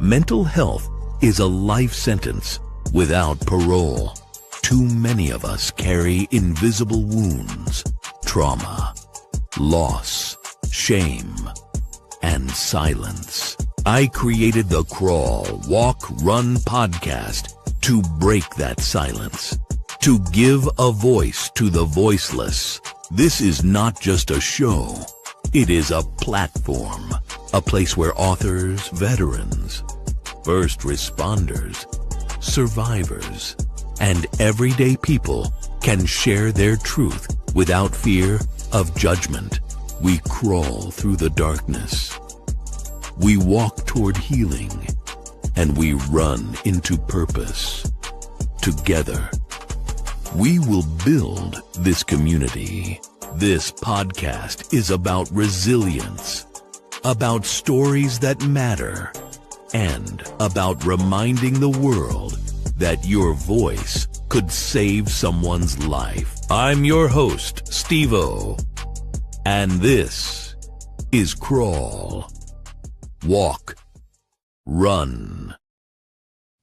Mental health is a life sentence without parole. Too many of us carry invisible wounds, trauma, loss, shame, and silence. I created the Crawl, Walk, Run podcast to break that silence, to give a voice to the voiceless. This is not just a show. It is a platform, a place where authors, veterans, first responders, survivors, and everyday people can share their truth without fear of judgment. We crawl through the darkness. We walk toward healing, and we run into purpose. Together, we will build this community. This podcast is about resilience, about stories that matter, and about reminding the world that your voice could save someone's life. I'm your host, Stevo, and this is Crawl, Walk, Run.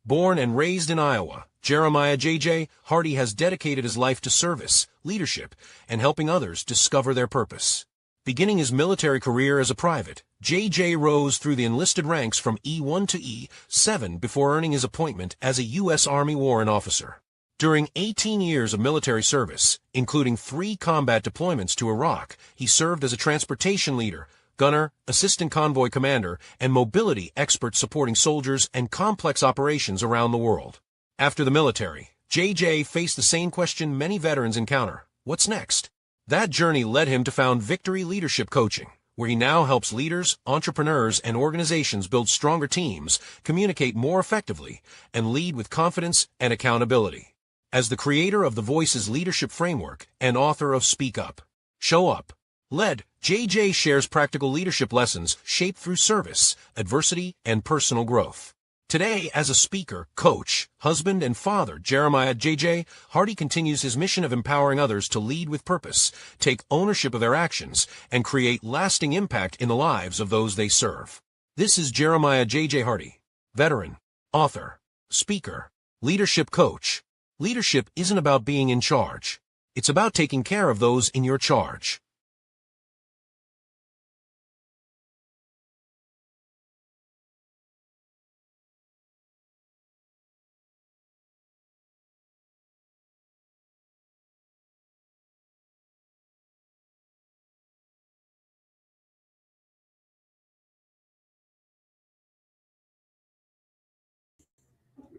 Born and raised in Iowa, Jeremiah J.J. Hardy has dedicated his life to service, leadership, and helping others discover their purpose. Beginning his military career as a private, J.J. rose through the enlisted ranks from E1 to E7 before earning his appointment as a U.S. Army Warrant Officer. During 18 years of military service, including 3 combat deployments to Iraq, he served as a transportation leader, gunner, assistant convoy commander, and mobility expert supporting soldiers and complex operations around the world. After the military, J.J. faced the same question many veterans encounter: what's next? That journey led him to found Victory Leadership Coaching, where he now helps leaders, entrepreneurs, and organizations build stronger teams, communicate more effectively, and lead with confidence and accountability. As the creator of the Voices Leadership Framework and author of Speak Up, Show Up, Led, J.J. shares practical leadership lessons shaped through service, adversity, and personal growth. Today, as a speaker, coach, husband, and father, Jeremiah J.J. Hardy continues his mission of empowering others to lead with purpose, take ownership of their actions, and create lasting impact in the lives of those they serve. This is Jeremiah J.J. Hardy, veteran, author, speaker, leadership coach. Leadership isn't about being in charge. It's about taking care of those in your charge.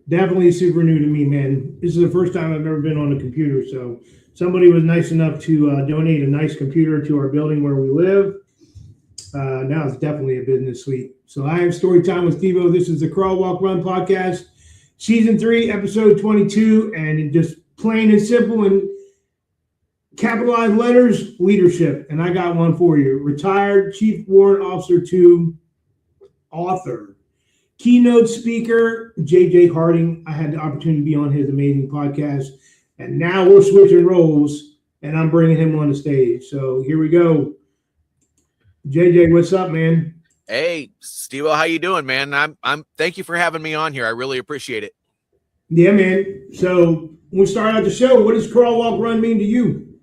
Definitely super new to me, man. This is the first time I've ever been on a computer. So somebody was nice enough to donate a nice computer to our building where we live. Now it's definitely a business suite. So I have Story Time with Stevo. This is the Crawl, Walk, Run podcast, season 3, episode 22. And it just plain and simple and capitalized letters, leadership. And I got one for you. Retired Chief Warrant Officer to author. Keynote speaker, J.J. Harding. I had the opportunity to be on his amazing podcast. And now we're switching roles, and I'm bringing him on the stage. So here we go. J.J., what's up, man? Hey, Stevo, how you doing, man? I'm. Thank you for having me on here. I really appreciate it. Yeah, man. So when we start out the show, what does Crawl, Walk, Run mean to you?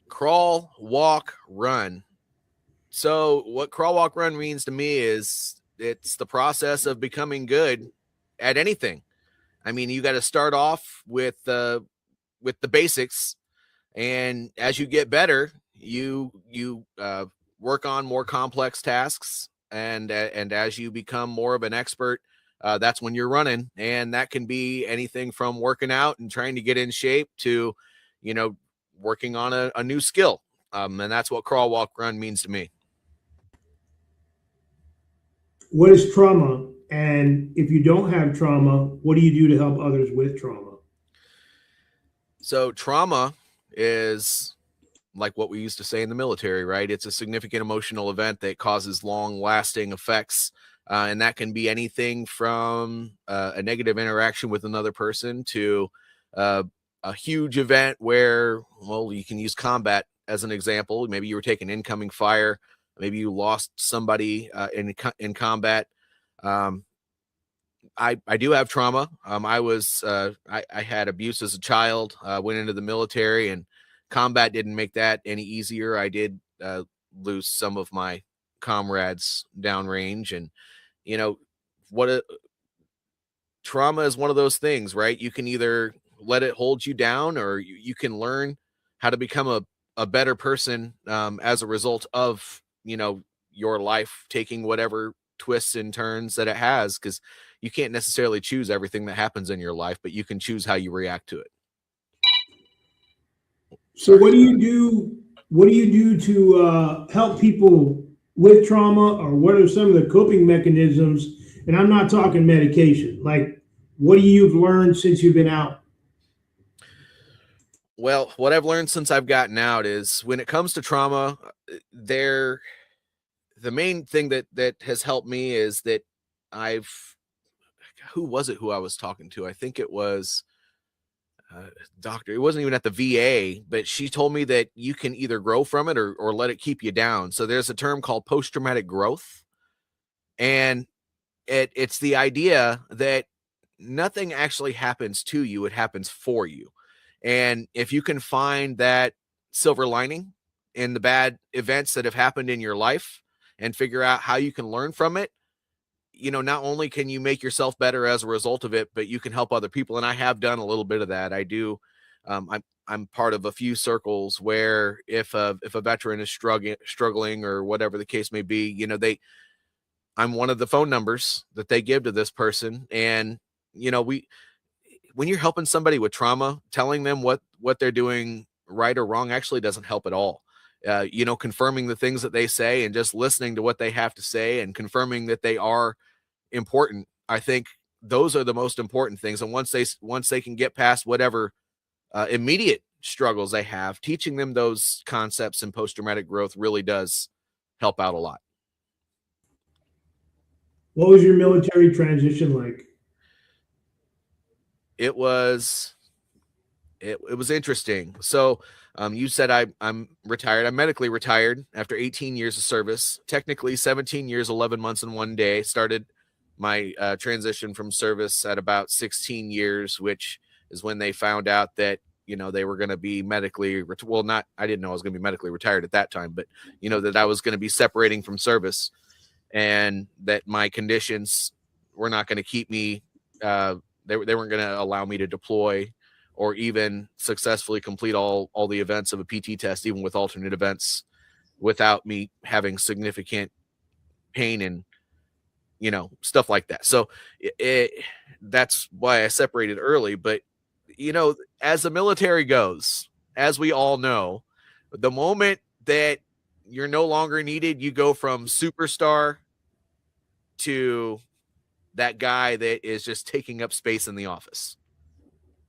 Crawl, walk, run. So what Crawl, Walk, Run means to me is it's the process of becoming good at anything. I mean, you got to start off with the basics, and as you get better, you work on more complex tasks, and as you become more of an expert, that's when you're running, and that can be anything from working out and trying to get in shape to, working on a new skill, and that's what Crawl, Walk, Run means to me. What is trauma? And if you don't have trauma, what do you do to help others with trauma? So trauma is like what we used to say in the military, right? It's a significant emotional event that causes long-lasting effects, and that can be anything from a negative interaction with another person to a huge event where, well, you can use combat as an example. Maybe you were taking incoming fire. Maybe you lost somebody in combat. I do have trauma. I had abuse as a child, went into the military, and combat didn't make that any easier. I did lose some of my comrades downrange, and you know trauma is one of those things, right? You can either let it hold you down, or you can learn how to become a better person as a result of your life taking whatever twists and turns that it has, because you can't necessarily choose everything that happens in your life, but you can choose how you react to it. So what do you do? What do you do to help people with trauma, or what are some of the coping mechanisms? And I'm not talking medication. Like, what do you've learned since you've been out? Well, what I've learned since I've gotten out is when it comes to trauma, the main thing that has helped me is that who was it who I was talking to? I think it was doctor. It wasn't even at the VA, but she told me that you can either grow from it or let it keep you down. So there's a term called post-traumatic growth. And it's the idea that nothing actually happens to you, it happens for you. And if you can find that silver lining in the bad events that have happened in your life and figure out how you can learn from it, not only can you make yourself better as a result of it, but you can help other people. And I have done a little bit of that. I do. I'm part of a few circles where if a veteran is struggling or whatever the case may be, I'm one of the phone numbers that they give to this person. And, when you're helping somebody with trauma, telling them what they're doing right or wrong actually doesn't help at all. Confirming the things that they say and just listening to what they have to say and confirming that they are important. I think those are the most important things. And once they can get past whatever immediate struggles they have, teaching them those concepts in post-traumatic growth really does help out a lot. What was your military transition like? It was interesting. So you said I'm retired. I'm medically retired after 18 years of service, technically 17 years, 11 months and 1 day. Started my transition from service at about 16 years, which is when they found out that, they were going to be medically, I didn't know I was going to be medically retired at that time, but that I was going to be separating from service and that my conditions were not going to keep me, they weren't going to allow me to deploy or even successfully complete all the events of a PT test, even with alternate events, without me having significant pain and, stuff like that. So that's why I separated early. But, as the military goes, as we all know, the moment that you're no longer needed, you go from superstar to that guy that is just taking up space in the office.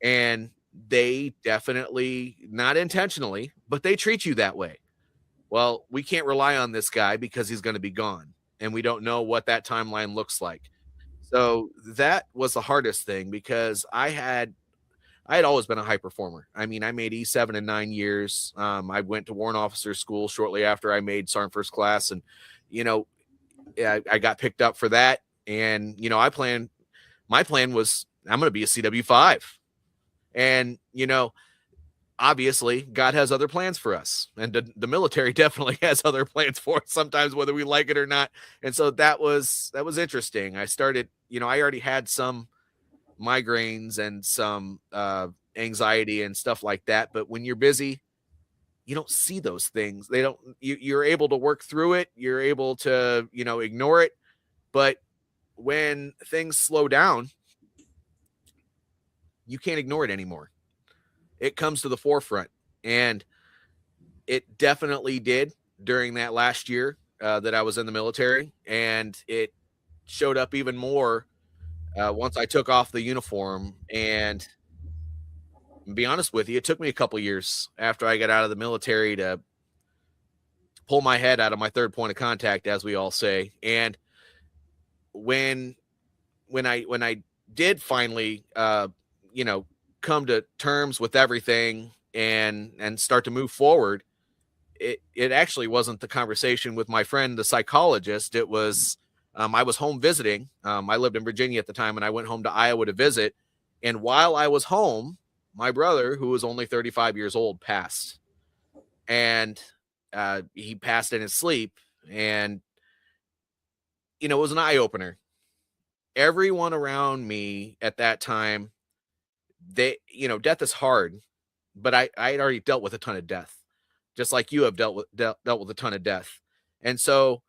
And they definitely, not intentionally, but they treat you that way. Well, we can't rely on this guy because he's going to be gone and we don't know what that timeline looks like. So that was the hardest thing because I had always been a high performer. I mean, I made E7 in 9 years. I went to Warrant Officer school shortly after I made Sergeant First Class. And, I got picked up for that. And, my plan was I'm going to be a CW5. And, obviously God has other plans for us, and the military definitely has other plans for us sometimes, whether we like it or not. And so that was interesting. I started, I already had some migraines and some anxiety and stuff like that. But when you're busy, you don't see those things. You're able to work through it. You're able to, ignore it. But when things slow down, you can't ignore it anymore. It comes to the forefront, and it definitely did during that last year that I was in the military. And it showed up even more once I took off the uniform. And to be honest with you, it took me a couple years after I got out of the military to pull my head out of my third point of contact, as we all say. And when I did finally, come to terms with everything and start to move forward, it actually wasn't the conversation with my friend, the psychologist. It was I was home visiting. I lived in Virginia at the time, and I went home to Iowa to visit. And while I was home, my brother, who was only 35 years old, passed. And he passed in his sleep. And, it was an eye-opener. Everyone around me at that time, death is hard, but I had already dealt with a ton of death, just like you have dealt with a ton of death. And so,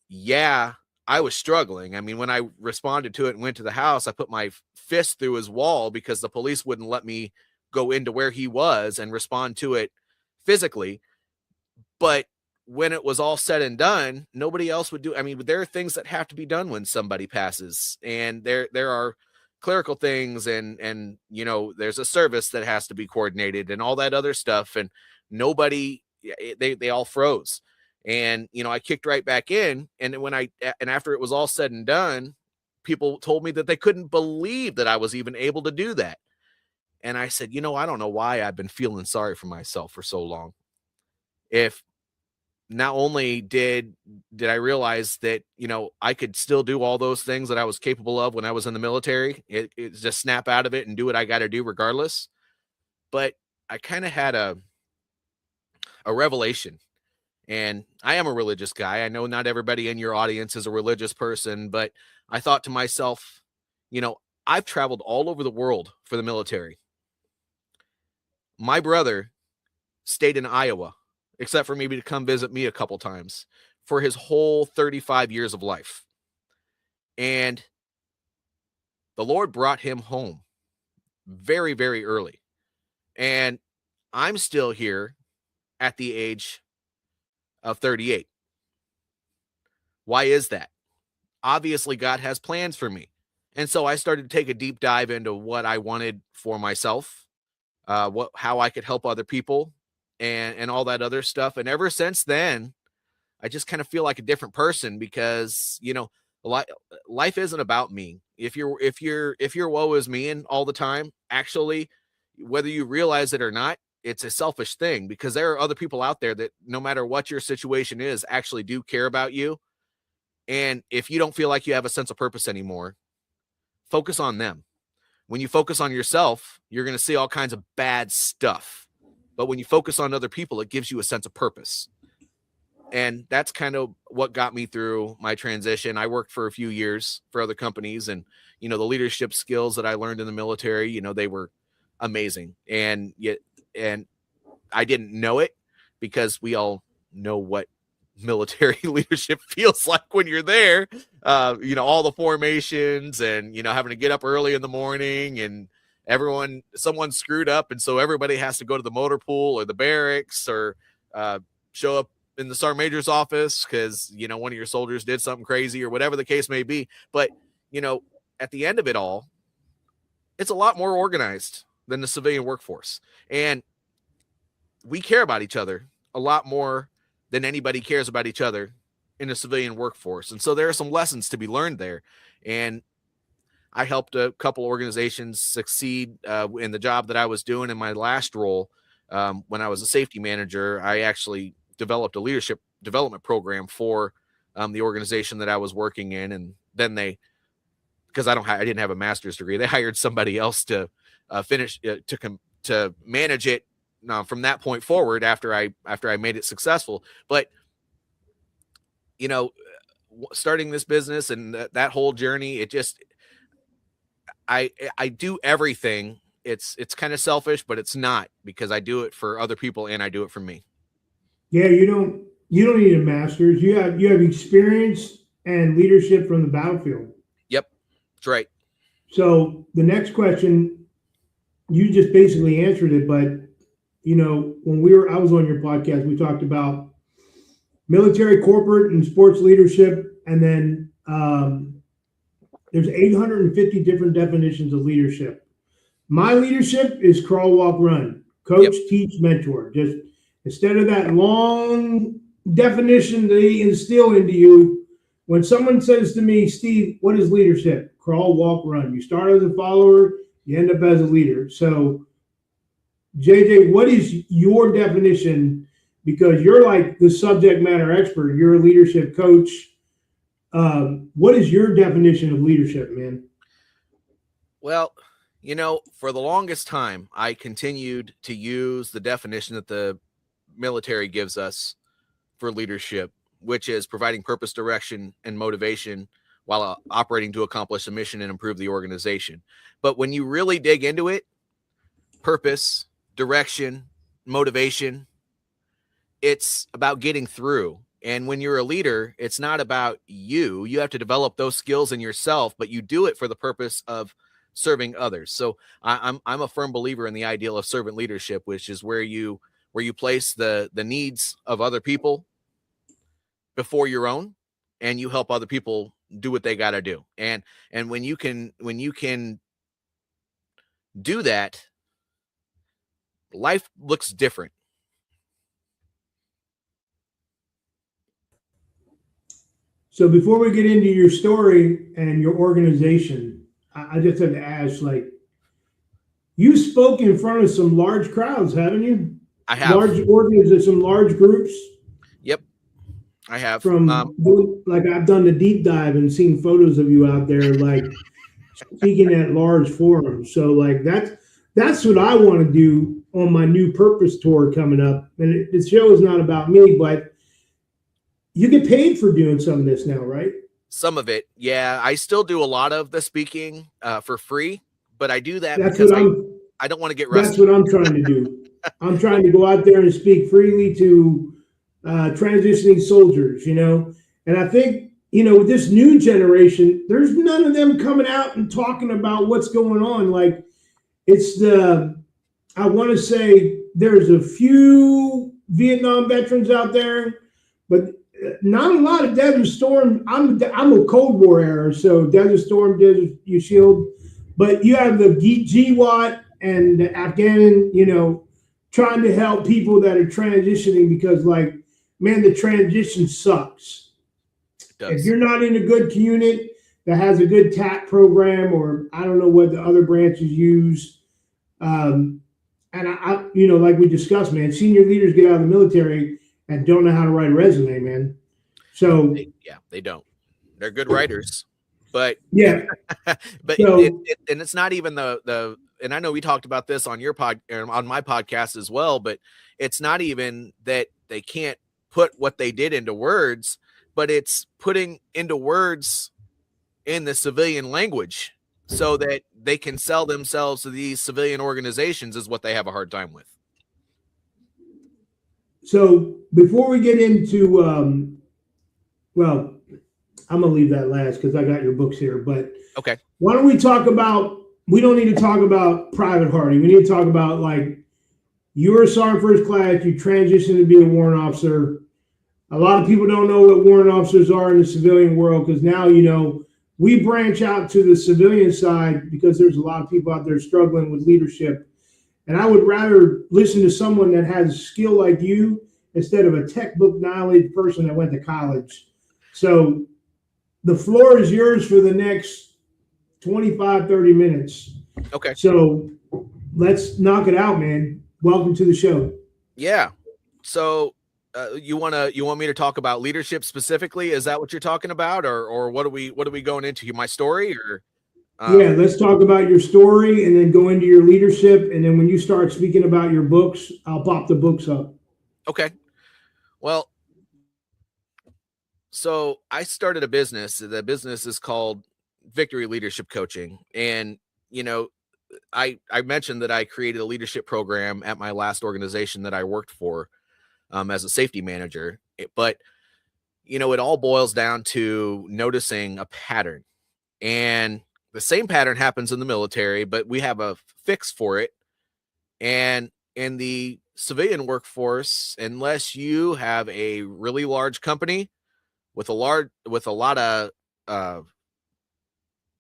yeah, I was struggling. I mean, when I responded to it and went to the house, I put my fist through his wall because the police wouldn't let me go into where he was and respond to it physically. But when it was all said and done, nobody else would do. I mean, there are things that have to be done when somebody passes, and there are clerical things, and there's a service that has to be coordinated and all that other stuff. And nobody, they all froze. And, I kicked right back in. And after it was all said and done, people told me that they couldn't believe that I was even able to do that. And I said, I don't know why I've been feeling sorry for myself for so long. If not only did I realize that, I could still do all those things that I was capable of when I was in the military, it's just snap out of it and do what I got to do regardless. But I kind of had a revelation. And I am a religious guy. I know not everybody in your audience is a religious person, but I thought to myself, I've traveled all over the world for the military. My brother stayed in Iowa, except for maybe to come visit me a couple times, for his whole 35 years of life. And the Lord brought him home very, very early. And I'm still here at the age of 38. Why is that? Obviously, God has plans for me. And so I started to take a deep dive into what I wanted for myself, how I could help other people, and all that other stuff. And ever since then, I just kind of feel like a different person because, life isn't about me. If you're woe is me and all the time, actually, whether you realize it or not, it's a selfish thing, because there are other people out there that, no matter what your situation is, actually do care about you. And if you don't feel like you have a sense of purpose anymore, focus on them. When you focus on yourself, you're going to see all kinds of bad stuff. But when you focus on other people, it gives you a sense of purpose. And that's kind of what got me through my transition. I worked for a few years for other companies, and, the leadership skills that I learned in the military, they were amazing. And I didn't know it, because we all know what military leadership feels like when you're there. All the formations and, having to get up early in the morning, and someone screwed up. And so everybody has to go to the motor pool or the barracks, or show up in the sergeant major's office because, one of your soldiers did something crazy, or whatever the case may be. But, at the end of it all, it's a lot more organized than the civilian workforce. And we care about each other a lot more than anybody cares about each other in the civilian workforce. And so there are some lessons to be learned there. And I helped a couple organizations succeed in the job that I was doing in my last role. When I was a safety manager, I actually developed a leadership development program for the organization that I was working in. And then because I didn't have a master's degree, they hired somebody else to finish to manage it from that point forward after I made it successful. But starting this business and that whole journey, it just, I do everything. It's kind of selfish, but it's not, because I do it for other people and I do it for me. Yeah, you don't need a master's. You have experience and leadership from the battlefield. Yep, that's right. So the next question, you just basically answered it, but when I was on your podcast, we talked about military, corporate, and sports leadership, and then there's 850 different definitions of leadership. My leadership is crawl, walk, run, coach, teach, mentor. Just instead of that long definition they instill into you, when someone says to me, Steve, what is leadership? Crawl, walk, run. You start as a follower, you end up as a leader. So, JJ, what is your definition? Because you're like the subject matter expert. You're a leadership coach. What is your definition of leadership, man? Well, for the longest time, I continued to use the definition that the military gives us for leadership, which is providing purpose, direction, and motivation while operating to accomplish a mission and improve the organization. But when you really dig into it, purpose, direction, motivation, it's about getting through. And when you're a leader, it's not about you. You have to develop those skills in yourself, but you do it for the purpose of serving others. So I'm a firm believer in the ideal of servant leadership, which is where you place the needs of other people before your own, and you help other people do what they got to do. And when you can do that, life looks different. So before we get into your story and your organization, I just have to ask, like, you spoke in front of some large crowds, haven't you? I have. Large organizations, some large groups. Yep, I have. Like, I've done the deep dive and seen photos of you out there, like speaking at large forums. So like that's what I want to do on my new purpose tour coming up. And the show is not about me, but you get paid for doing some of this now, right? Some of it, yeah. I still do a lot of the speaking for free, but I do that That's because what I don't want to get rusty. That's what I'm trying to do. I'm trying to go out there and speak freely to transitioning soldiers, And I think, with this new generation, there's none of them coming out and talking about what's going on. Like, I want to say there's a few Vietnam veterans out there, but not a lot of Desert Storm. I'm a Cold War era, so Desert Storm, Desert Shield, but you have the GWAT and the Afghan, trying to help people that are transitioning because, like, man, the transition sucks. If you're not in a good unit that has a good TAP program, or I don't know what the other branches use, and I like we discussed, man, senior leaders get out of the military and don't know how to write a resume, man. So they don't. They're good writers, but yeah, but and it's not even the. And I know we talked about this on your on my podcast as well, but it's not even that they can't put what they did into words, but it's putting into words in the civilian language so that they can sell themselves to these civilian organizations is what they have a hard time with. So before we get into, well, I'm going to leave that last because I got your books here, but okay. Why don't we talk about, we don't need to talk about Private Hardy. We need to talk about, like, you're a Sergeant First Class, you transitioned to be a warrant officer. A lot of people don't know what warrant officers are in the civilian world because now, we branch out to the civilian side because there's a lot of people out there struggling with leadership. And I would rather listen to someone that has skill like you instead of a textbook knowledge person that went to college. So the floor is yours for the next 25, 30 minutes. Okay. So let's knock it out, man. Welcome to the show. Yeah. So you want me to talk about leadership specifically? Is that what you're talking about, or what are we going into? My story, or yeah, let's talk about your story and then go into your leadership, and then when you start speaking about your books, I'll pop the books up. Okay. Well, so I started a business. The business is called Victory Leadership Coaching, and I mentioned that I created a leadership program at my last organization that I worked for. As a safety manager, but it all boils down to noticing a pattern, and the same pattern happens in the military, but we have a fix for it. And in the civilian workforce, unless you have a really large company with a lot of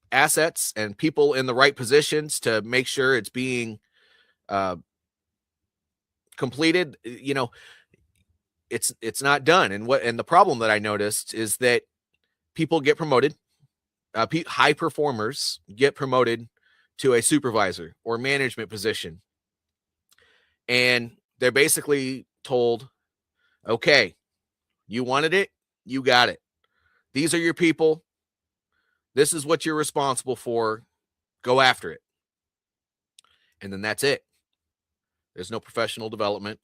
assets and people in the right positions to make sure it's being completed, it's not done. And the problem that I noticed is that people get promoted, high performers get promoted to a supervisor or management position, and they're basically told, okay, you wanted it, you got it. These are your people. This is what you're responsible for. Go after it. And then that's it. There's no professional development.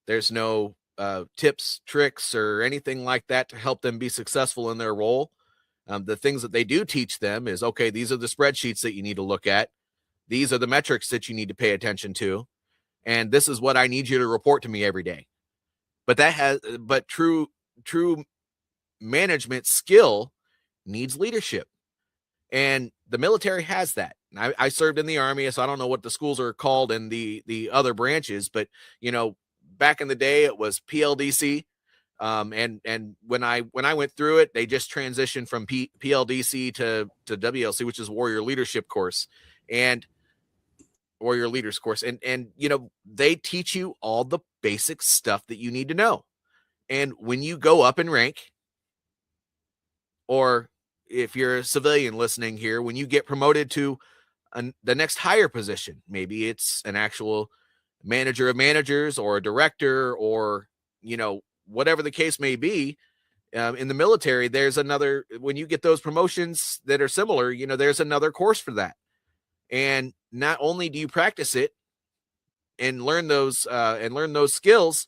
There's no tips, tricks, or anything like that to help them be successful in their role. The things that they do teach them is, okay, these are the spreadsheets that you need to look at. These are the metrics that you need to pay attention to. And this is what I need you to report to me every day. But true management skill needs leadership. And the military has that. I served in the Army, so I don't know what the schools are called in the other branches, but back in the day it was PLDC. And when I went through it, they just transitioned from PLDC to WLC, which is Warrior Leadership course, and Warrior Leaders course. And they teach you all the basic stuff that you need to know. And when you go up in rank, or if you're a civilian listening here, when you get promoted to the next higher position, maybe it's an actual manager of managers or a director, or whatever the case may be, in the military, there's another, when you get those promotions that are similar, there's another course for that. And not only do you practice it and learn those skills,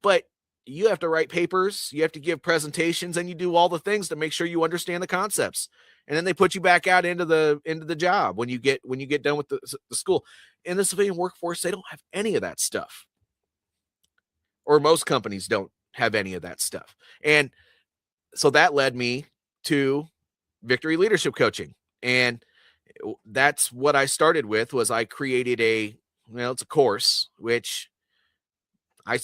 but you have to write papers, you have to give presentations, and you do all the things to make sure you understand the concepts. And then they put you back out into the job when you get done with the school. In the civilian workforce, they don't have any of that stuff, or most companies don't have any of that stuff. And so that led me to Victory Leadership Coaching. And that's what I started with. Was I created it's a course, which I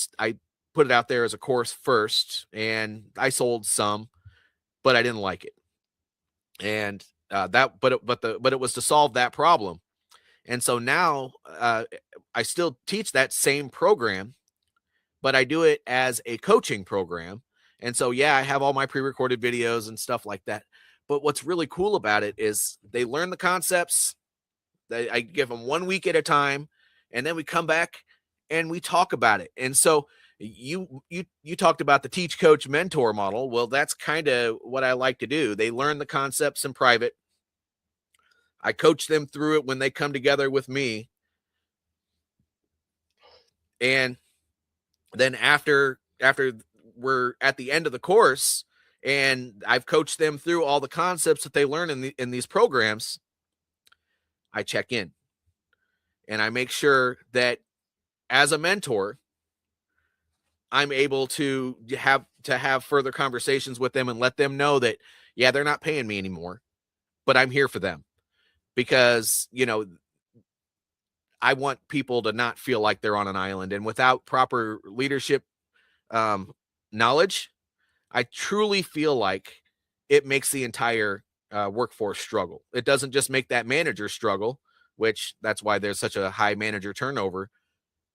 put it out there as a course first, and I sold some, but I didn't like it. And but it was to solve that problem. And so now I still teach that same program, but I do it as a coaching program. And so, yeah, I have all my pre-recorded videos and stuff like that. But what's really cool about it is they learn the concepts. I give them 1 week at a time, and then we come back and we talk about it. And so you talked about the teach, coach, mentor model. Well, that's kind of what I like to do. They learn the concepts in private. I coach them through it when they come together with me. And then after we're at the end of the course and I've coached them through all the concepts that they learn in these programs, I check in and I make sure that as a mentor, I'm able to have further conversations with them and let them know that, yeah, they're not paying me anymore, but I'm here for them, because, I want people to not feel like they're on an island. And without proper leadership knowledge, I truly feel like it makes the entire workforce struggle. It doesn't just make that manager struggle, which that's why there's such a high manager turnover,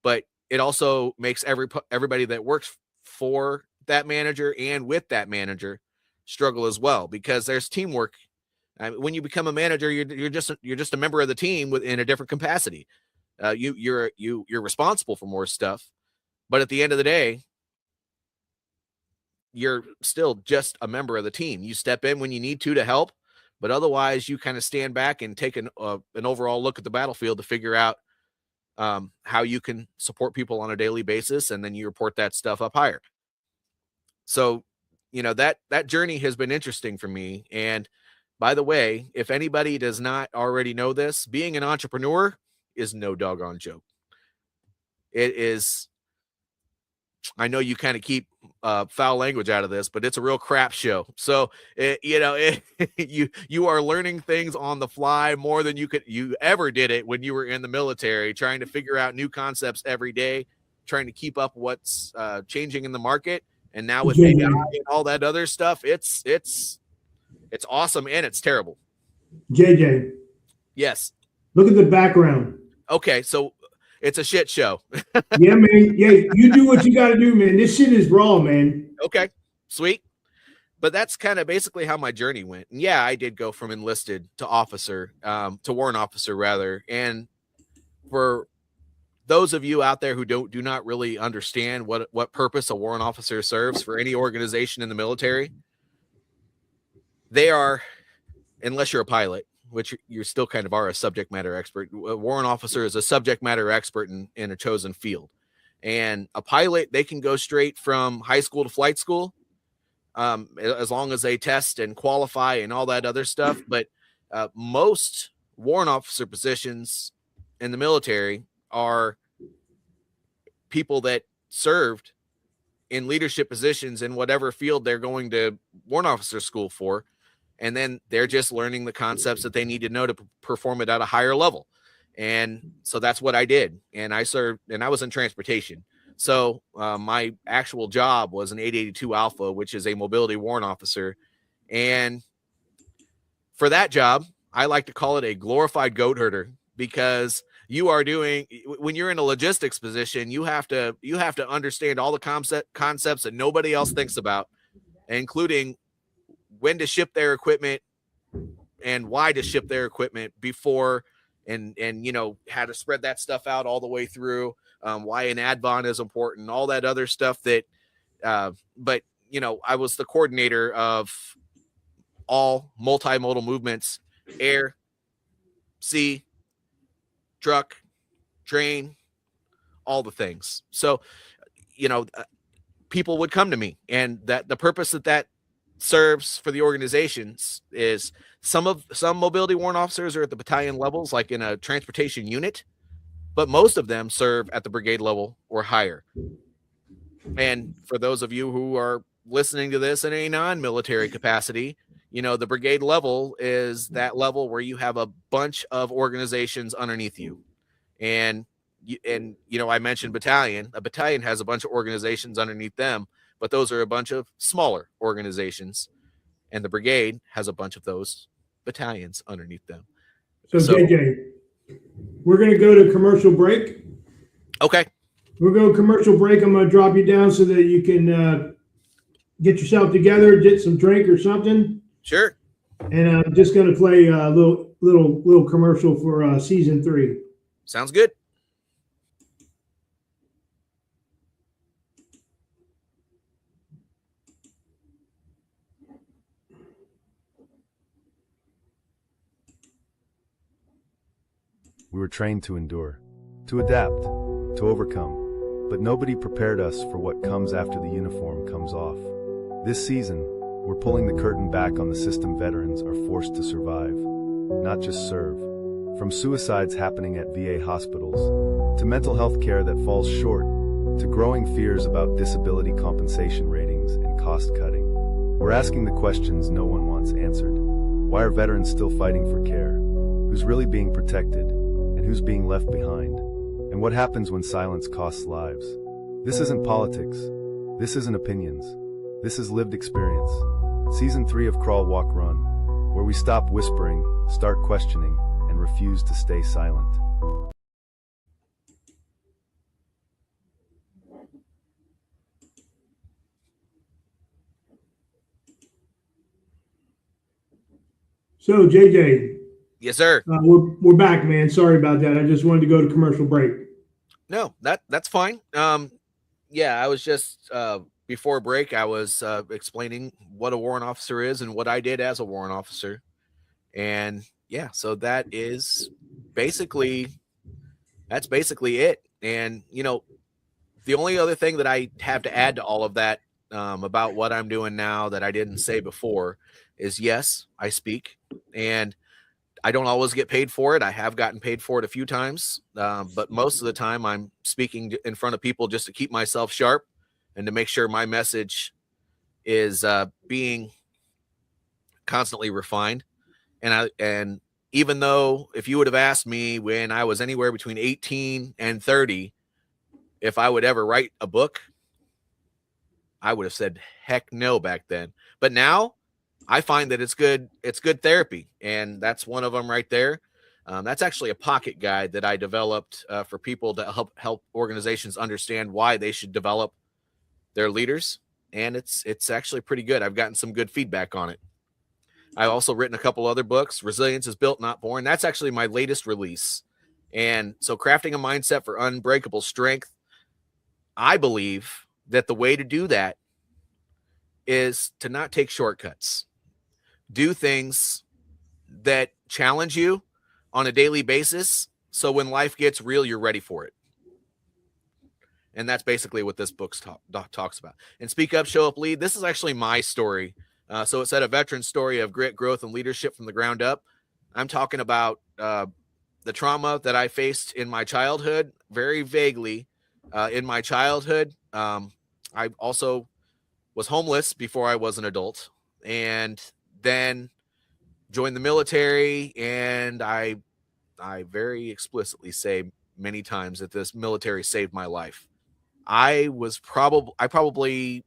but it also makes everybody that works for that manager and with that manager struggle as well, because there's teamwork. When you become a manager, you're just a member of the team in a different capacity. You're responsible for more stuff, but at the end of the day, you're still just a member of the team. You step in when you need to help, but otherwise you kind of stand back and take an overall look at the battlefield to figure out how you can support people on a daily basis, and then you report that stuff up higher. So, that journey has been interesting for me. And by the way, if anybody does not already know this, being an entrepreneur is no doggone joke. It is. I know you kind of keep foul language out of this, but it's a real crap show. So, you are learning things on the fly more than you ever did it when you were in the military, trying to figure out new concepts every day, trying to keep up what's changing in the market. And now with AI and all that other stuff, it's awesome and it's terrible. JJ. Yes. Look at the background. Okay, so it's a shit show. Yeah, man. Yeah, you do what you got to do, man. This shit is raw, man. Okay, sweet. But that's kind of basically how my journey went. And yeah, I did go from enlisted to officer, to warrant officer rather. And for those of you out there who do not really understand what purpose a warrant officer serves for any organization in the military, they are, unless you're a pilot, which you still kind of are a subject matter expert. A warrant officer is a subject matter expert in a chosen field. And a pilot, they can go straight from high school to flight school, as long as they test and qualify and all that other stuff. But most warrant officer positions in the military are people that served in leadership positions in whatever field they're going to warrant officer school for. And then they're just learning the concepts that they need to know to perform it at a higher level. And so that's what I did. And I served, and I was in transportation. So my actual job was an 882 Alpha, which is a mobility warrant officer. And for that job, I like to call it a glorified goat herder, because you are doing, when you're in a logistics position, you have to understand all the concepts that nobody else thinks about, including when to ship their equipment and why to ship their equipment before, and how to spread that stuff out all the way through, why an advon is important, all that other stuff that, but I was the coordinator of all multimodal movements: air, sea, truck, train, all the things. So, people would come to me, and that the purpose that serves for the organizations is some mobility warrant officers are at the battalion levels, like in a transportation unit, but most of them serve at the brigade level or higher. And for those of you who are listening to this in a non-military capacity, the brigade level is that level where you have a bunch of organizations underneath you. And I mentioned battalion. A battalion has a bunch of organizations underneath them, but those are a bunch of smaller organizations. And the brigade has a bunch of those battalions underneath them. So JJ, we're going to go to commercial break. Okay. We'll go commercial break. I'm going to drop you down so that you can get yourself together, get some drink or something. Sure. And I'm just going to play a little commercial for season 3. Sounds good. We were trained to endure, to adapt, to overcome, but nobody prepared us for what comes after the uniform comes off. This season, we're pulling the curtain back on the system veterans are forced to survive, not just serve. From suicides happening at VA hospitals, to mental health care that falls short, to growing fears about disability compensation ratings and cost cutting. We're asking the questions no one wants answered. Why are veterans still fighting for care? Who's really being protected? And who's being left behind? And what happens when silence costs lives? This isn't politics. This isn't opinions. This is lived experience. Season 3 of Crawl, Walk, Run, where we stop whispering, start questioning, and refuse to stay silent. So JJ. Yes, sir. We're back, man. Sorry about that. I just wanted to go to commercial break. No, that's fine. Yeah, I was just before break, I was explaining what a warrant officer is and what I did as a warrant officer. And yeah, so that's basically it. And the only other thing that I have to add to all of that about what I'm doing now that I didn't say before is, yes, I speak, and I don't always get paid for it. I have gotten paid for it a few times, but most of the time I'm speaking in front of people just to keep myself sharp and to make sure my message is being constantly refined. And even though if you would have asked me when I was anywhere between 18 and 30 if I would ever write a book, I would have said heck no back then. But now I find that it's good therapy, and that's one of them right there. That's actually a pocket guide that I developed for people to help organizations understand why they should develop their leaders, and it's actually pretty good. I've gotten some good feedback on it. I've also written a couple other books. Resilience is Built, Not Born. That's actually my latest release. And so crafting a mindset for unbreakable strength, I believe that the way to do that is to not take shortcuts. do things that challenge you on a daily basis. So when life gets real, you're ready for it. And that's basically what this book talks about. And Speak Up, Show Up, Lead. This is actually my story. So it said a veteran story of grit, growth, and leadership from the ground up. I'm talking about the trauma that I faced in my childhood, very vaguely in my childhood. I also was homeless before I was an adult, and then joined the military. And I very explicitly say many times that this military saved my life. I probably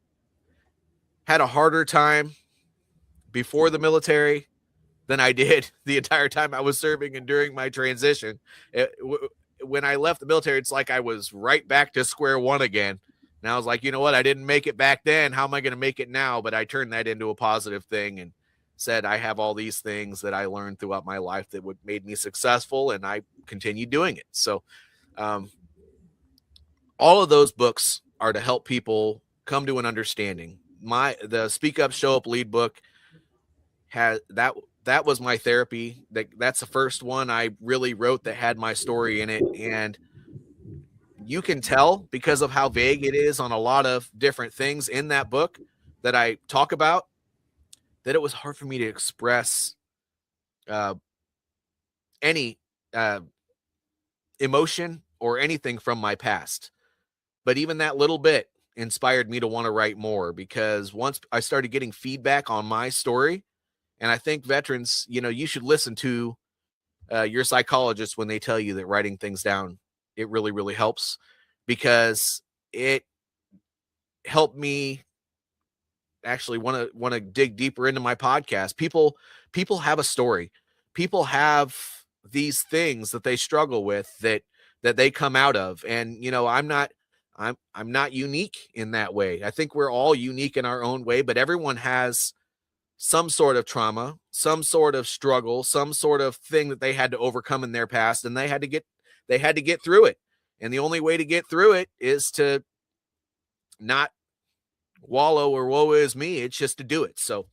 had a harder time before the military than I did the entire time I was serving and during my transition. When I left the military, it's like I was right back to square one again. And I was like, you know what? I didn't make it back then. How am I going to make it now? But I turned that into a positive thing and said, I have all these things that I learned throughout my life that would made me successful, and I continued doing it. So, all of those books are to help people come to an understanding. The Speak Up, Show Up, Lead book has that was my therapy. That's the first one I really wrote that had my story in it. And you can tell because of how vague it is on a lot of different things in that book that I talk about, that it was hard for me to express any emotion or anything from my past. But even that little bit inspired me to want to write more, because once I started getting feedback on my story, and I think veterans, you should listen to your psychologist when they tell you that writing things down, it really, really helps, because it helped me actually want to dig deeper into my podcast. People have a story. People have these things that they struggle with that they come out of. And, I'm not unique in that way. I think we're all unique in our own way, but everyone has some sort of trauma, some sort of struggle, some sort of thing that they had to overcome in their past, and they had to get through it. And the only way to get through it is to not wallow or woe is me. It's just to do it. So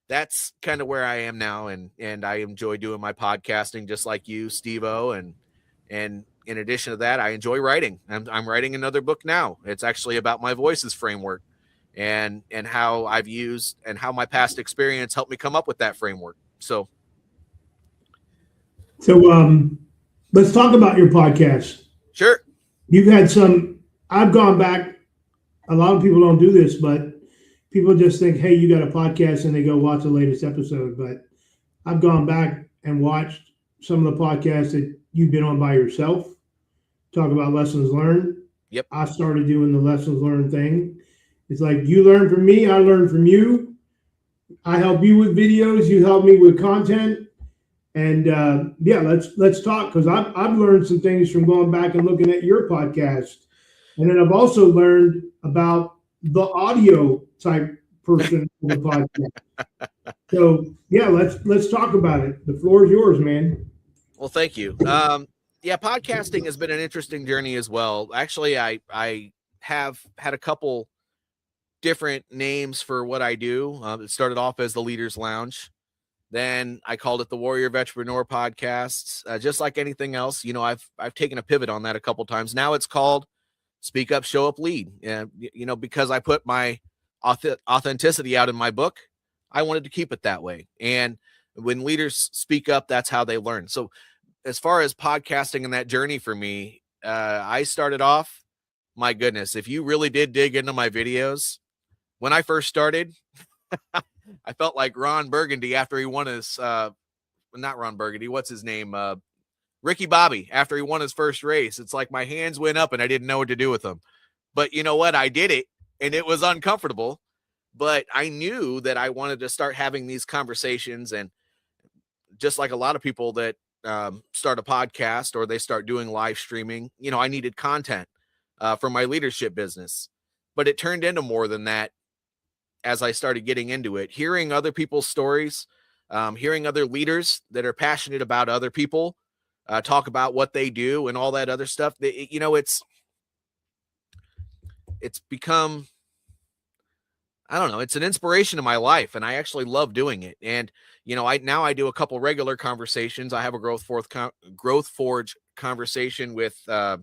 that's kind of where I am now. And I enjoy doing my podcasting just like you, Stevo. And in addition to that, I enjoy writing. I'm writing another book now. It's actually about my voices framework and how I've used and how my past experience helped me come up with that framework. So let's talk about your podcast. Sure. You've had I've gone back. A lot of people don't do this, but people just think, hey, you got a podcast, and they go watch the latest episode. But I've gone back and watched some of the podcasts that you've been on by yourself, talk about lessons learned. Yep. I started doing the lessons learned thing. It's like, you learn from me, I learn from you. I help you with videos, you help me with content. And let's talk, because I've learned some things from going back and looking at your podcast. And then I've also learned about the audio type person of the podcast. So let's talk about it. The floor is yours, man. Well, thank you. Podcasting has been an interesting journey as well. Actually, I have had a couple different names for what I do. It started off as the Leaders Lounge. Then I called it the Warrior Veteranpreneur Podcast. Just like anything else, I've taken a pivot on that a couple times. Now it's called Speak Up, Show Up, Lead. And, because I put my authenticity out in my book, I wanted to keep it that way. And when leaders speak up, that's how they learn. So as far as podcasting and that journey for me, I started off, my goodness, if you really did dig into my videos, when I first started, I felt like Ron Burgundy after he won his, not Ron Burgundy, what's his name? Ricky Bobby, after he won his first race. It's like my hands went up and I didn't know what to do with them. But you know what? I did it, and it was uncomfortable, but I knew that I wanted to start having these conversations. And just like a lot of people that start a podcast or they start doing live streaming, I needed content for my leadership business. But it turned into more than that as I started getting into it, hearing other people's stories, hearing other leaders that are passionate about other people talk about what they do and all that other stuff. It's become, I don't know, it's an inspiration to my life, and I actually love doing it. And, you know, I do a couple regular conversations. I have a Growth Forge conversation with a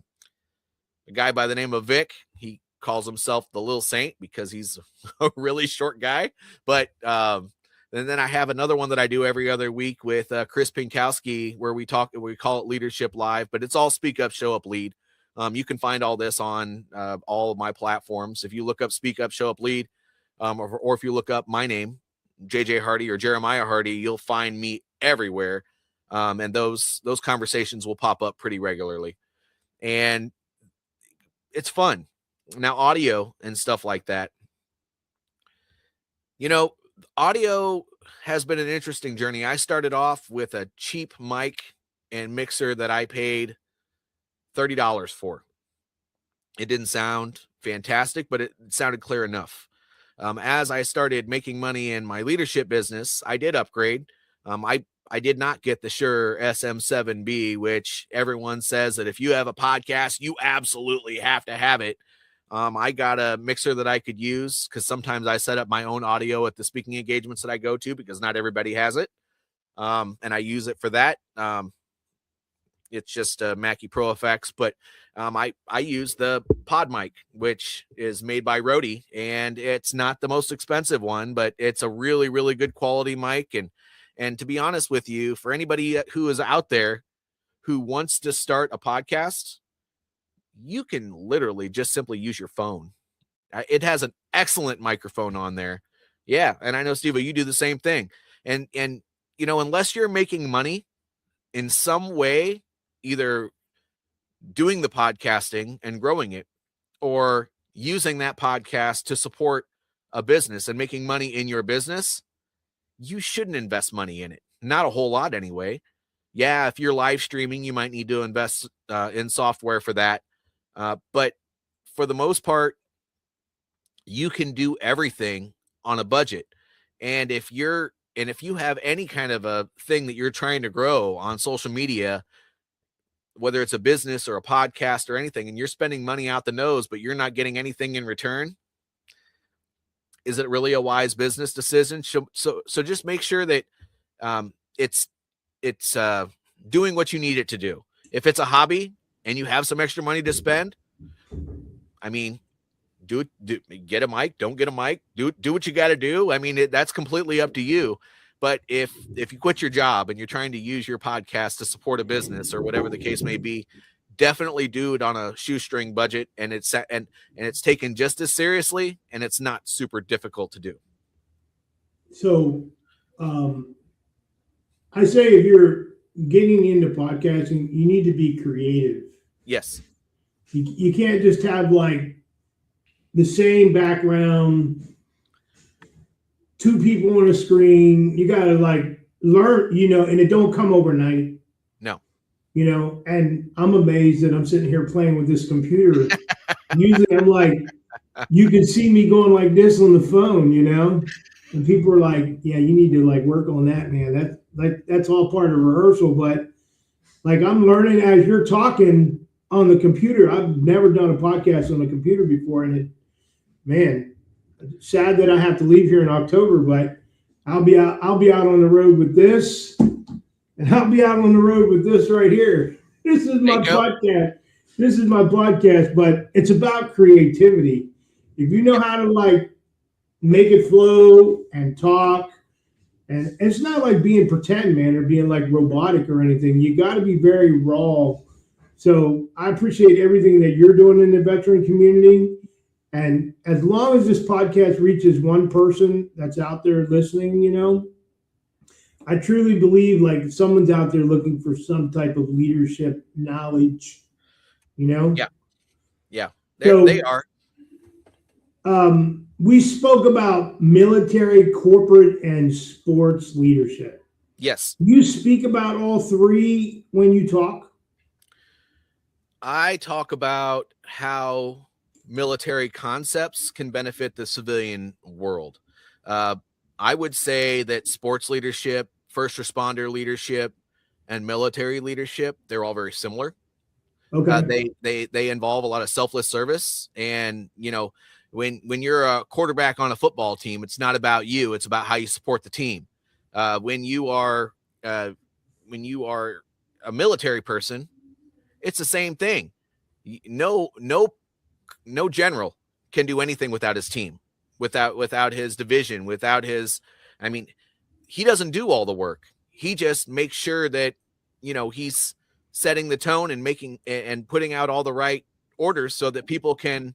guy by the name of Vic. He calls himself the Little Saint because he's a really short guy. But and then I have another one that I do every other week with Chris Pinkowski, where we call it Leadership Live, but it's all Speak Up, Show Up, Lead. You can find all this on all of my platforms. If you look up Speak Up, Show Up, Lead, or if you look up my name, JJ Hardy or Jeremiah Hardy, you'll find me everywhere. And those conversations will pop up pretty regularly. And it's fun. Now, audio and stuff like that. You know, audio has been an interesting journey. I started off with a cheap mic and mixer that I paid $30 for. It didn't sound fantastic, but it sounded clear enough. As I started making money in my leadership business, I did upgrade. I did not get the Shure SM7B, which everyone says that if you have a podcast, you absolutely have to have it. I got a mixer that I could use because sometimes I set up my own audio at the speaking engagements that I go to because not everybody has it. And I use it for that. It's just a Mackie Pro Effects, but I use the Pod Mic, which is made by Rode, and it's not the most expensive one, but it's a really, really good quality mic. And to be honest with you, for anybody who is out there who wants to start a podcast, you can literally just simply use your phone. It has an excellent microphone on there. Yeah, and I know, Stevo, you do the same thing. And you know, unless you're making money in some way, either doing the podcasting and growing it or using that podcast to support a business and making money in your business, you shouldn't invest money in it. Not a whole lot anyway. Yeah, if you're live streaming, you might need to invest in software for that. But for the most part, you can do everything on a budget. And if you have any kind of a thing that you're trying to grow on social media, whether it's a business or a podcast or anything, and you're spending money out the nose, but you're not getting anything in return, is it really a wise business decision? So just make sure that it's doing what you need it to do. If it's a hobby and you have some extra money to spend, I mean, get a mic, don't get a mic, do what you got to do. I mean, that's completely up to you. But if you quit your job and you're trying to use your podcast to support a business or whatever the case may be, definitely do it on a shoestring budget, and it's taken just as seriously, and it's not super difficult to do. So I say if you're getting into podcasting, you need to be creative. Yes. You can't just have like the same background, two people on a screen. You got to like learn, you know, and it don't come overnight. No. You know, and I'm amazed that I'm sitting here playing with this computer. Usually I'm like, you can see me going like this on the phone, you know, and people are like, yeah, you need to like work on that, man. That's all part of rehearsal. But like, I'm learning as you're talking on the computer. I've never done a podcast on a computer before. And man, sad that I have to leave here in October, but I'll be out on the road with this, and I'll be out on the road with this right here. This is my podcast. This is my podcast, but it's about creativity. If you know how to like make it flow and talk, and it's not like being pretend, man, or being like robotic or anything. You got to be very raw. So I appreciate everything that you're doing in the veteran community. And as long as this podcast reaches one person that's out there listening, you know, I truly believe like someone's out there looking for some type of leadership knowledge, you know? Yeah. Yeah. So, they are. We spoke about military, corporate, and sports leadership. Yes. You speak about all three when you talk? I talk about how military concepts can benefit the civilian world. I would say that sports leadership, first responder leadership, and military leadership, they're all very similar. Okay. They involve a lot of selfless service, and, you know, When you're a quarterback on a football team, it's not about you. It's about how you support the team. When you are a military person, it's the same thing. No general can do anything without his team, without his division, without his. I mean, he doesn't do all the work. He just makes sure that he's setting the tone and making and putting out all the right orders so that people can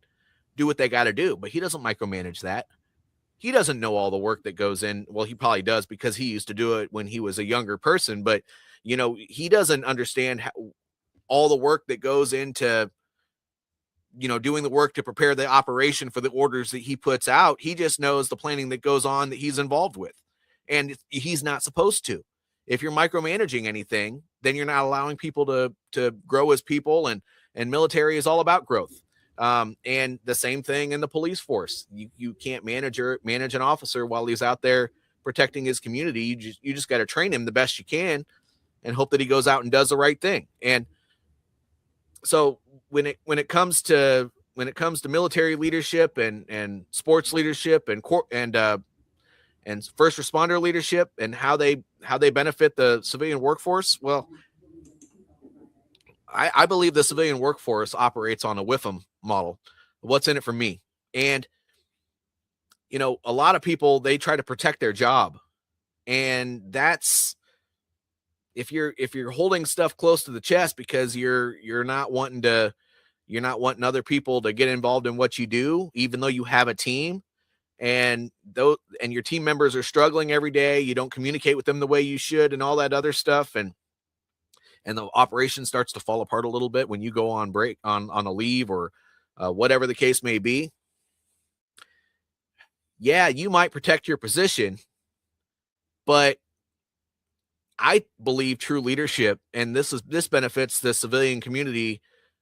do what they got to do. But he doesn't micromanage that. He doesn't know all the work that goes in. Well, he probably does because he used to do it when he was a younger person. But he doesn't understand all the work that goes into doing the work to prepare the operation for the orders that he puts out. He just knows the planning that goes on that he's involved with, and he's not supposed to. If you're micromanaging anything, then you're not allowing people to grow as people, and military is all about growth. And the same thing in the police force. You can't manage an officer while he's out there protecting his community. You just got to train him the best you can and hope that he goes out and does the right thing. And so when it comes to military leadership and sports leadership and first responder leadership and how they benefit the civilian workforce, well, I believe the civilian workforce operates on a WIFM model. What's in it for me? And a lot of people, they try to protect their job, and that's if you're holding stuff close to the chest because you're not wanting other people to get involved in what you do, even though you have a team, and your team members are struggling every day. You don't communicate with them the way you should, and all that other stuff, and the operation starts to fall apart a little bit when you go on break on a leave or whatever the case may be. Yeah, you might protect your position, but I believe true leadership, and this benefits the civilian community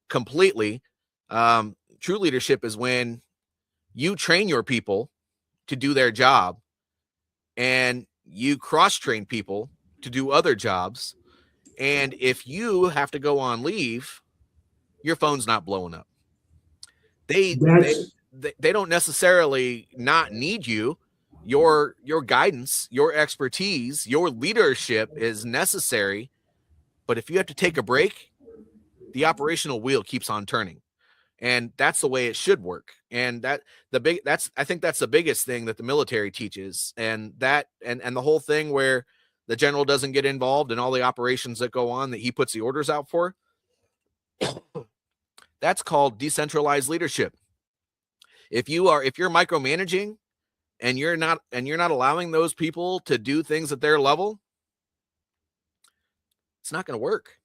completely. True leadership is when you train your people to do their job, and you cross-train people to do other jobs. And if you have to go on leave, your phone's not blowing up. They don't necessarily not need you. Your guidance, your expertise, your leadership is necessary. But if you have to take a break, the operational wheel keeps on turning. And that's the way it should work. And I think that's the biggest thing that the military teaches. And the whole thing where the general doesn't get involved in all the operations that go on that he puts the orders out for. That's called decentralized leadership. If you're micromanaging and you're not allowing those people to do things at their level, it's not going to work.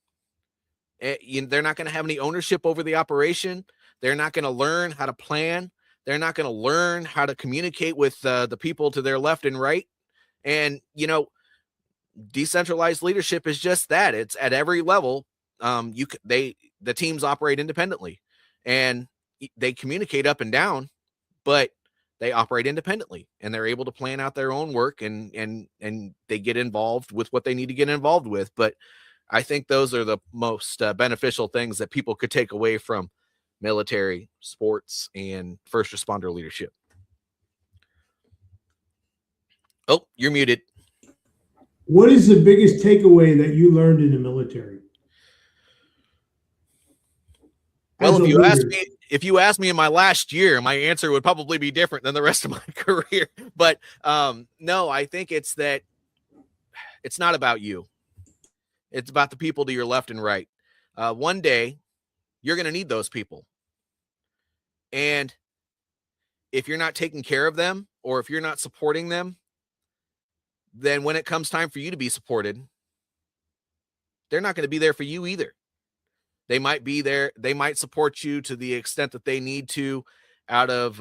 They're not going to have any ownership over the operation. They're not going to learn how to plan. They're not going to learn how to communicate with the people to their left and right. And, decentralized leadership is just that. It's at every level. The teams operate independently, and they communicate up and down, but they operate independently, and they're able to plan out their own work, and they get involved with what they need to get involved with. But I think those are the most beneficial things that people could take away from military, sports, and first responder leadership. Oh, you're muted. What is the biggest takeaway that you learned in the military? Well, if you ask me in my last year, my answer would probably be different than the rest of my career. But no, I think it's that it's not about you. It's about the people to your left and right. One day, you're going to need those people. And if you're not taking care of them, or if you're not supporting them, then when it comes time for you to be supported, they're not going to be there for you either. They might be there. They might support you to the extent that they need to out of,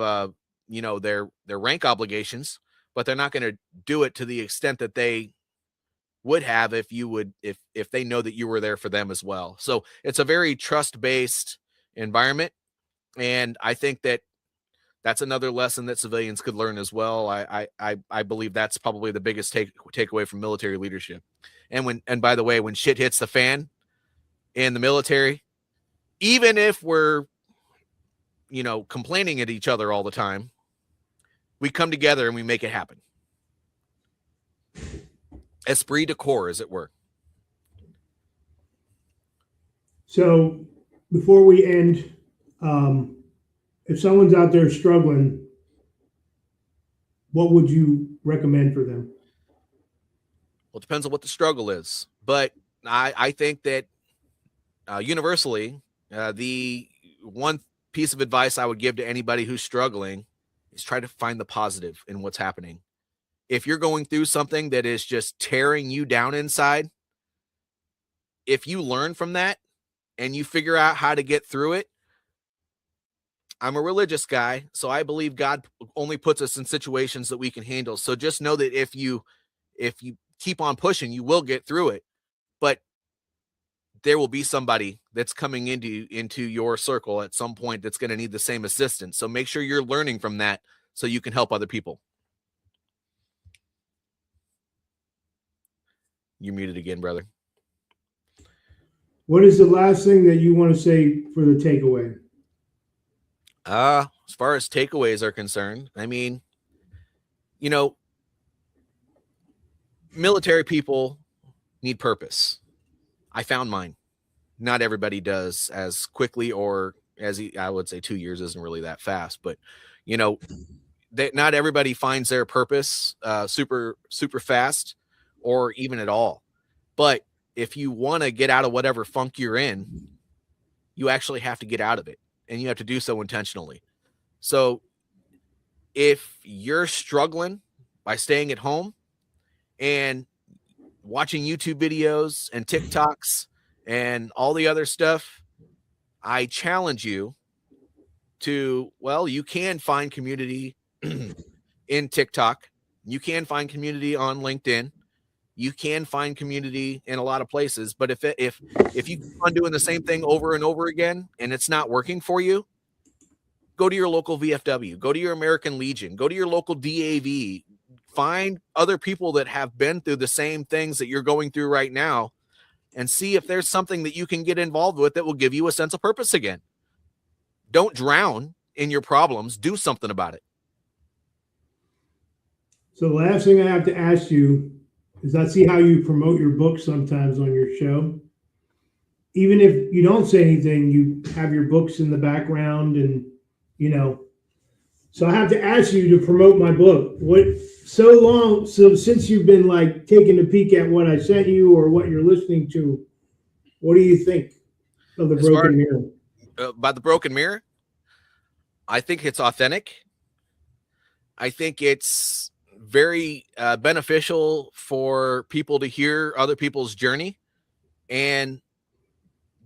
their rank obligations, but they're not going to do it to the extent that they would have if they know that you were there for them as well. So it's a very trust-based environment. And I think that's another lesson that civilians could learn as well. I believe that's probably the biggest takeaway from military leadership. And by the way, when shit hits the fan in the military, even if we're complaining at each other all the time. We come together and we make it happen. Esprit de corps, as it were. So before we end, if someone's out there struggling, what would you recommend for them? Well, it depends on what the struggle is. But I think that universally, the one piece of advice I would give to anybody who's struggling is try to find the positive in what's happening. If you're going through something that is just tearing you down inside, if you learn from that and you figure out how to get through it, I'm a religious guy, so I believe God only puts us in situations that we can handle. So just know that if you keep on pushing, you will get through it. But there will be somebody that's coming into your circle at some point that's going to need the same assistance. So make sure you're learning from that so you can help other people. You're muted again, brother. What is the last thing that you want to say for the takeaway? As far as takeaways are concerned, I mean, military people need purpose. I found mine. Not everybody does as quickly, or I would say 2 years isn't really that fast, but not everybody finds their purpose super fast or even at all. But if you want to get out of whatever funk you're in, you actually have to get out of it, and you have to do so intentionally. So if you're struggling by staying at home and watching YouTube videos and TikToks and all the other stuff, I challenge you to, you can find community in TikTok. You can find community on LinkedIn. You can find community in a lot of places. But if you keep on doing the same thing over and over again and it's not working for you, go to your local VFW, go to your American Legion, go to your local DAV, find other people that have been through the same things that you're going through right now, and see if there's something that you can get involved with that will give you a sense of purpose again. Don't drown in your problems. Do something about it. So the last thing I have to ask you is, I see how you promote your book sometimes on your show. Even if you don't say anything, you have your books in the background, and so I have to ask you to promote my book. So since you've been taking a peek at what I sent you or what you're listening to, what do you think of the Broken Mirror? By the Broken Mirror, I think it's authentic. I think it's very beneficial for people to hear other people's journey and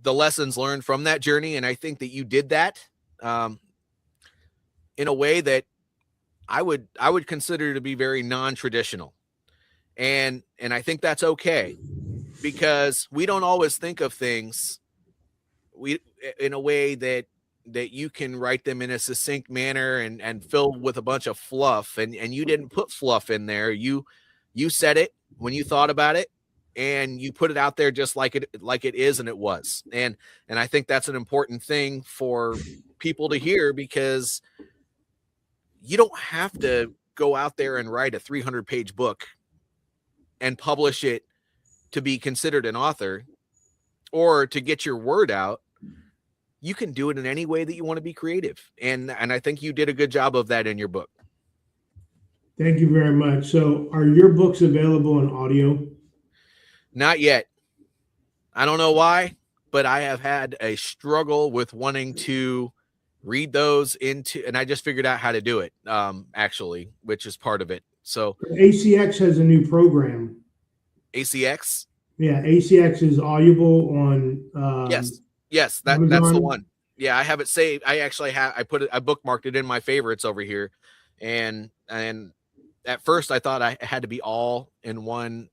the lessons learned from that journey. And I think that you did that in a way that I would consider to be very non-traditional. And I think that's okay, because we don't always think of things in a way that you can write them in a succinct manner and filled with a bunch of fluff. And you didn't put fluff in there. You said it when you thought about it, and you put it out there just like it is, and it was. And I think that's an important thing for people to hear, because you don't have to go out there and write a 300-page book and publish it to be considered an author or to get your word out. You can do it in any way that you want to be creative. And I think you did a good job of that in your book. Thank you very much. So are your books available in audio? Not yet. I don't know why, but I have had a struggle with wanting to read those and I just figured out how to do it, actually, which is part of it. So ACX has a new program. ACX? Yeah, ACX is Audible on Yes, that's the one. Yeah, I have it saved. I actually I bookmarked it in my favorites over here. And at first I thought I had to be all in one.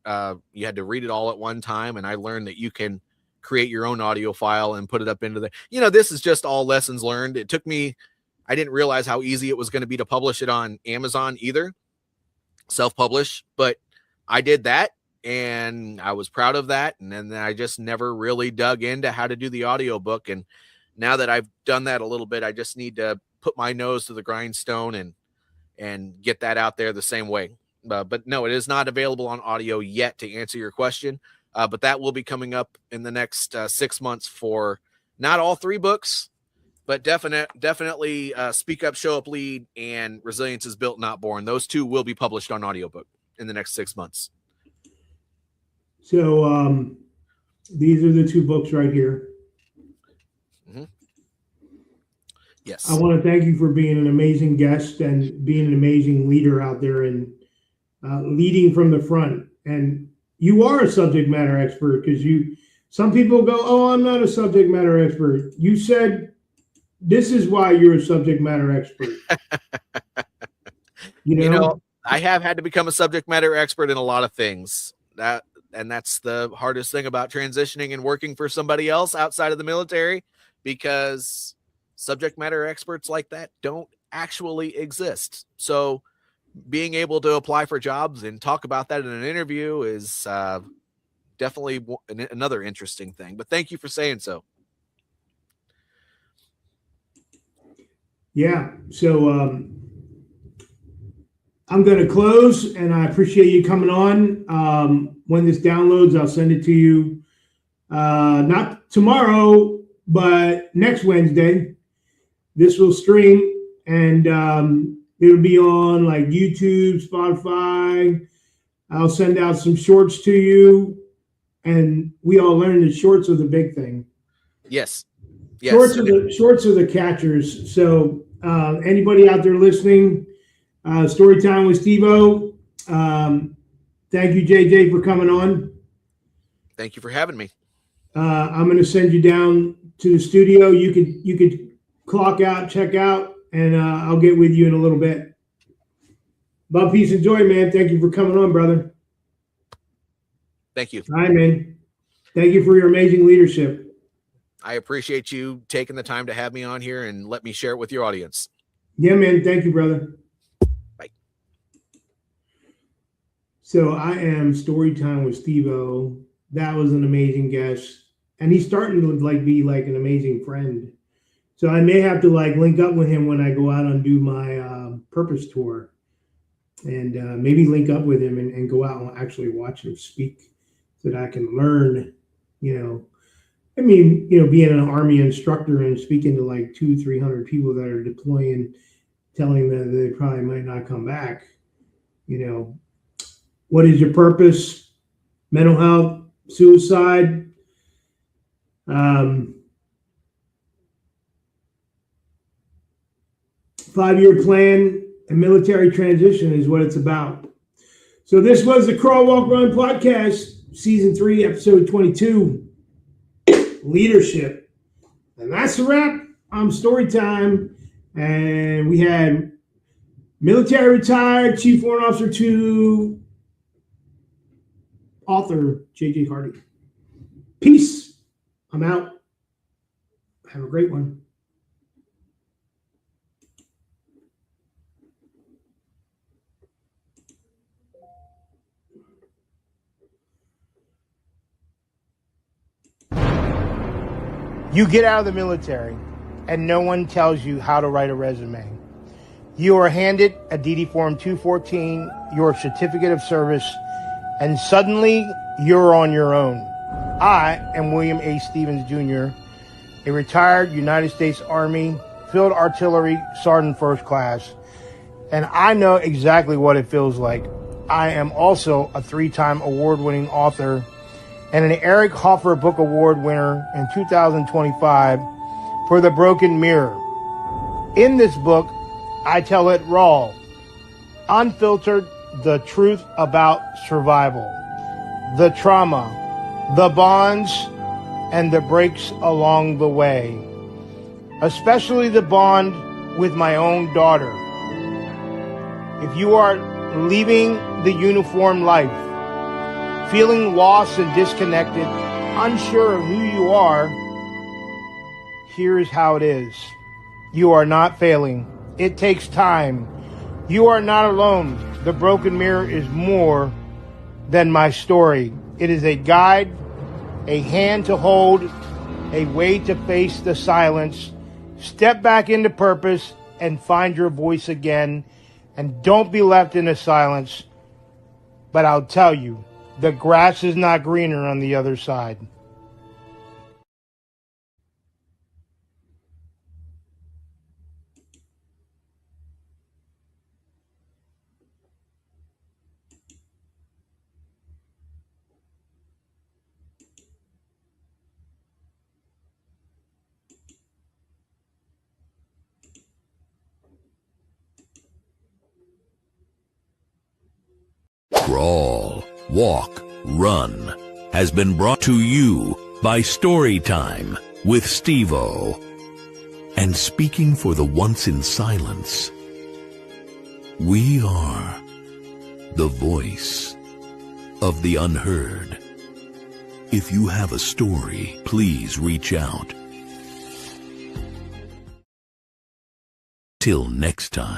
You had to read it all at one time. And I learned that you can create your own audio file and put it up into this is just all lessons learned. It took me, I didn't realize how easy it was going to be to publish it on Amazon either, self-publish, but I did that and I was proud of that. And then I just never really dug into how to do the audiobook. And now that I've done that a little bit, I just need to put my nose to the grindstone and get that out there the same way. But no, it is not available on audio yet, to answer your question. But that will be coming up in the next 6 months for not all 3 books, but definitely Speak Up, Show Up, Lead, and Resilience is Built, Not Born. Those 2 will be published on audiobook in the next 6 months. So these are the 2 books right here. Mm-hmm. Yes. I want to thank you for being an amazing guest and being an amazing leader out there and leading from the front. And you are a subject matter expert, because some people go, oh, I'm not a subject matter expert. You said this is why you're a subject matter expert. You know, I have had to become a subject matter expert in a lot of things. And that's the hardest thing about transitioning and working for somebody else outside of the military, because subject matter experts like that don't actually exist. So being able to apply for jobs and talk about that in an interview is definitely another interesting thing. But thank you for saying so. Yeah. So I'm going to close, and I appreciate you coming on. When this downloads, I'll send it to you. Not tomorrow, but next Wednesday. This will stream, and it'll be on like YouTube, Spotify. I'll send out some shorts to you, and we all learned that shorts are the big thing. Yes. Shorts are the catchers. So anybody out there listening, Storytime with Stevo. Thank you, JJ, for coming on. Thank you for having me. I'm going to send you down to the studio. You could clock out, check out, and I'll get with you in a little bit. Love, peace, and joy, man. Thank you for coming on, brother. Thank you. All right, man. Thank you for your amazing leadership. I appreciate you taking the time to have me on here and let me share it with your audience. Yeah, man. Thank you, brother. Bye. So I am Storytime with Stevo. That was an amazing guest. And he's starting to be like an amazing friend. So I may have to link up with him when I go out and do my purpose tour, and maybe link up with him and go out and actually watch him speak, so that I can learn, being an Army instructor and speaking to 200-300 people that are deploying, telling them that they probably might not come back. What is your purpose? Mental health, suicide, 5-year plan, and military transition is what it's about. So this was the Crawl, Walk, Run podcast, season 3, episode 22, leadership. And that's a wrap. I'm Storytime, and we had military retired Chief Warrant Officer 2, author JJ Hardy. Peace. I'm out. Have a great one. You get out of the military, and no one tells you how to write a resume. You are handed a DD Form 214, your certificate of service, and suddenly you're on your own. I am William A. Stevens, Jr., a retired United States Army Field Artillery Sergeant First Class, and I know exactly what it feels like. I am also a 3-time award-winning author and an Eric Hoffer Book Award winner in 2025 for The Broken Mirror. In this book, I tell it raw, unfiltered, the truth about survival, the trauma, the bonds, and the breaks along the way, especially the bond with my own daughter. If you are leaving the uniform life, feeling lost and disconnected, unsure of who you are, here's how it is. You are not failing. It takes time. You are not alone. The Broken Mirror is more than my story. It is a guide, a hand to hold, a way to face the silence, step back into purpose, and find your voice again. And don't be left in the silence. But I'll tell you, the grass is not greener on the other side. Crawl, Walk, Run has been brought to you by Storytime with Stevo. And speaking for the once in silence, we are the voice of the unheard. If you have a story, please reach out. Till next time.